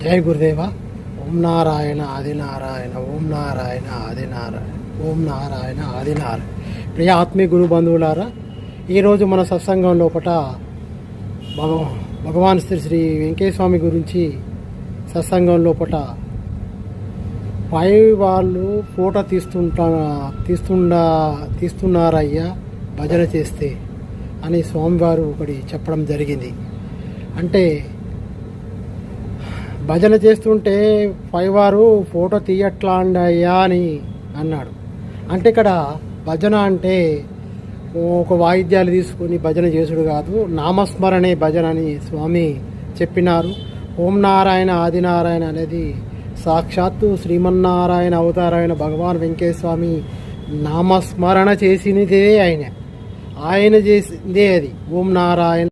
జై గురుదేవ. ఓం నారాయణ ఆదినారాయణ, ఓం నారాయణ ఆదినారాయణ, ఓం నారాయణ ఆదినారాయణ. ప్రియ ఆత్మీయ గురు బంధువులారా, ఈరోజు మన సత్సంగం లోపల భగవాన్ శ్రీ వెంకటేశ్వర స్వామి గురించి సత్సంగం లోపల పై వాళ్ళు ఫోటో తీస్తున్నారయ్యా భజన చేస్తే అని స్వామివారు ఒకటి చెప్పడం జరిగింది. అంటే భజన చేస్తుంటే పైవారు ఫోటో తీయట్లాండయ్యా అని అన్నాడు. అంటే ఇక్కడ భజన అంటే ఒక వాయిద్యాలు తీసుకొని భజన చేసుడు కాదు, నామస్మరణే భజన అని స్వామి చెప్పినారు. ఓం నారాయణ ఆదినారాయణ అనేది సాక్షాత్తు శ్రీమన్నారాయణ అవతారాయణ భగవాన్ వెంకటేశ్వర స్వామి నామస్మరణ చేసినదే ఆయన చేసిందే అది. ఓం నారాయణ